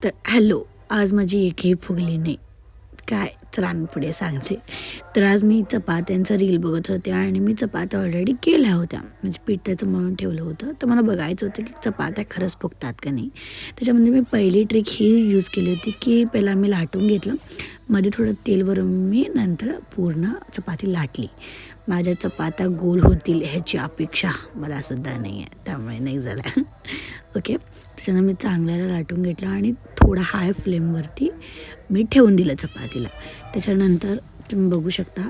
तर हॅलो, आज माझी एकही फुगली नाही. काय? चला मी पुढे सांगते. तर आज मी चपात्यांचा रील बघत होते आणि मी चपात्या ऑलरेडी केल्या होत्या. म्हणजे पीठ त्याचं मळून ठेवलं होतं. तर मला बघायचं होतं की चपात्या खरंच फुगतात का नाही. त्याच्यामध्ये मी पहिली ट्रिक ही यूज केली होती की पहिला मी लाटून घेतलं. मध्ये थोडं तेल भरून मी नंतर पूर्ण चपाती लाटली. माझ्या चपात्या गोल होतील ह्याची अपेक्षा मलासुद्धा नाही आहे. त्यामुळे नाही झाल्या. ओके. त्याच्यानं मी चांगल्याला लाटून घेतलं आणि थोडा हाय फ्लेमवरती मी ठेवून दिलं चपातीला. त्याच्यानंतर तुम्ही बघू शकता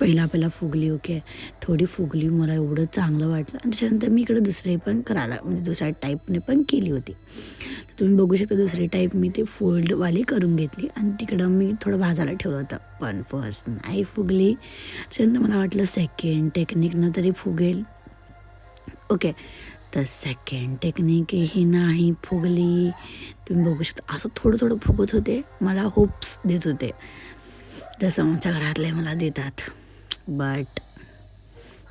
पहिला फुगली. ओके. थोडी फुगली, मला एवढं चांगलं वाटलं आणि त्याच्यानंतर मी इकडे दुसरी पण करायला म्हणजे दुसऱ्या टाईपने पण केली होती. तर तुम्ही बघू शकता दुसरी टाईप मी ते फोल्डवाली करून घेतली आणि तिकडं मी थोडं भाजायला ठेवलं होतं. पण फर्स्ट नाही फुगली. त्याच्यानंतर मला वाटलं सेकंड टेक्निकनं तरी फुगेल. ओके. तर सेकंड टेक्निकही नाही फुगली. तुम्ही बघू शकता असं थोडं फुगत होते. मला होप्स देत होते जसं आमच्या घरातले मला देतात. बट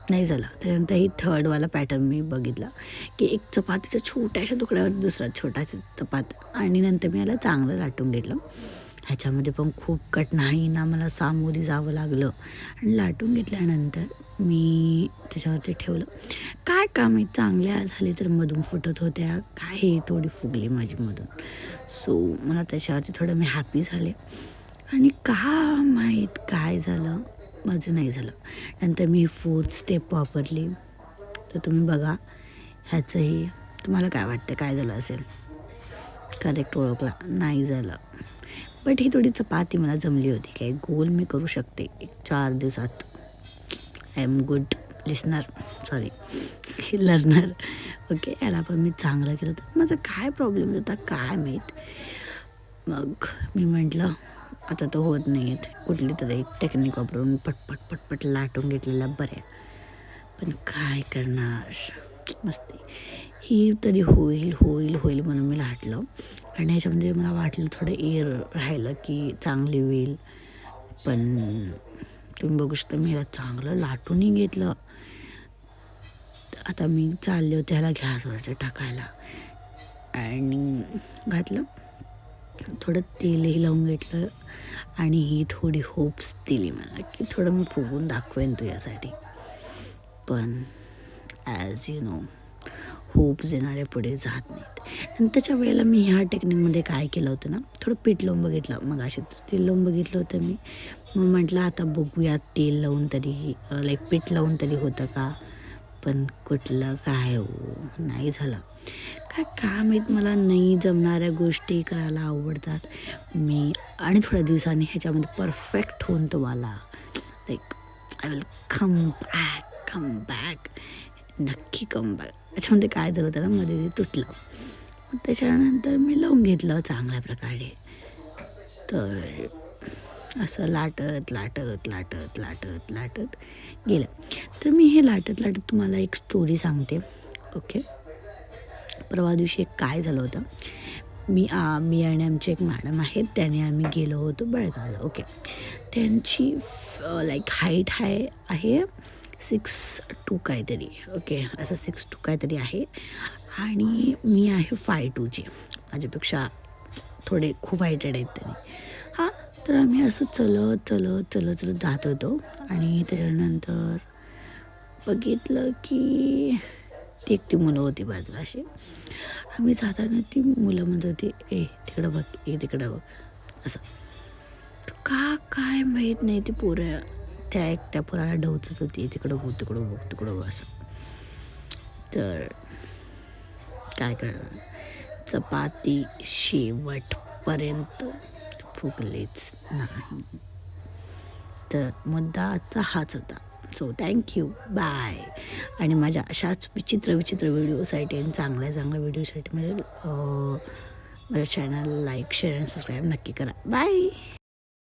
नाही झालं. त्याच्यानंतर ही थर्डवाला पॅटर्न मी बघितला की एक चपातीच्या छोट्याशा तुकड्यावर दुसरा छोटासा चपात्या आणि नंतर मी याला चांगलं लाटून घेतलं. ह्याच्यामध्ये पण खूप कठीणाईना मला सामोरी जावं लागलं आणि लाटून घेतल्यानंतर मी त्याच्यावरती ठेवलं. काय काम आहे, चांगल्या झाली तर मधून फुटत होत्या. काय हे थोडी फुगली माझी मधून. सो मला त्याच्यावरती थोडं मी हॅपी झाले आणि का माहीत काय झालं माझं नाही झालं. नंतर मी फोर्थ स्टेप वापरली. तर तुम्ही बघा ह्याचंही तुम्हाला काय वाटतं काय झालं असेल. करेक्ट ओळखला नाही झालं. बट ही थोडी चपाती मला जमली होती. काय गोल मी करू शकते एक 4 दिवसात. I am good learner. Okay. याला पण मी चांगलं केलं होतं. माझा काय प्रॉब्लेम होता काय माहीत. मग मी म्हटलं आता तो होत नाही आहेत. कुठली तरी एक टेक्निक वापरून पटपट लाटून घेतलेला बऱ्या. पण काय करणार मस्ती. ही तरी होईल म्हणून मी लाटलं आणि ह्याच्यामध्ये मला वाटलं थोडं एअर राहिलं की चांगली होईल. पण तुम्ही बघू शकता मी याला चांगलं लाटूनही घेतलं. आता मी चालले होते ह्याला गॅसवरती टाकायला आणि घातलं. थोडं तेलही लावून घेतलं आणि ही थोडी होप्स दिली मला की थोडं मी फुगून दाखवेन तुझ्यासाठी. पण ॲज यू नो होप्स येणारे पुढे जात नाहीत. नंतरच्या वेळेला मी ह्या टेक्निकमध्ये काय केलं होतं ना, थोडं पीठ लावून बघितलं. मग असे तेल लावून बघितलं होतं मी. मग म्हटलं आता बघूया तेल लावून तरी लाईक पीठ लावून तरी होतं का. पण कुठलं काय हो नाही झालं. काय माहीत मला नाही जमणाऱ्या गोष्टी करायला आवडतात मी आणि थोड्या दिवसांनी ह्याच्यामध्ये परफेक्ट होऊन तुम्हाला like I will come back नक्की कम बॅक. त्याच्यामध्ये काय झालं त्याला मध्ये ते तुटलं. मग त्याच्यानंतर मी लावून घेतलं चांगल्या प्रकारे. तर असं लाटत गेलं. तर मी हे लाटत तुम्हाला एक स्टोरी सांगते. ओके. परवा दिवशी काय झालं होतं, मी आणि आमचे एक मॅडम आहेत त्याने आम्ही गेलो होतो बेळगावला. ओके. त्यांची लाईक हाईट आहे 6'2" काहीतरी. ओके. असं 6'2" काहीतरी आहे आणि मी आहे 5'2" माझ्यापेक्षा थोडे खूप हायटेड आहेत त्यांनी. हां. तर आम्ही असं चलत जात होतो आणि त्याच्यानंतर बघितलं की ती एकटी मुलं होती बाजूला अशी. आम्ही जाताना ती मुलं म्हणत होती तिकडं बघ तिकडं बघ असं. तर काय माहीत नाही ती पोरं त्या एकट्या पोराला डवचत होती तिकडं बघ असं. तर काय करणार, चपाती शेवटपर्यंत फुगलेच नाही. तर मुद्दा आजचा हाच होता. So thank you bye. आणि माझ्या अशाच विचित्र व्हिडिओसाठी आणि चांगल्या व्हिडिओसाठी माझ्या चॅनल लाईक शेअर आणि सबस्क्राईब नक्की करा. बाय.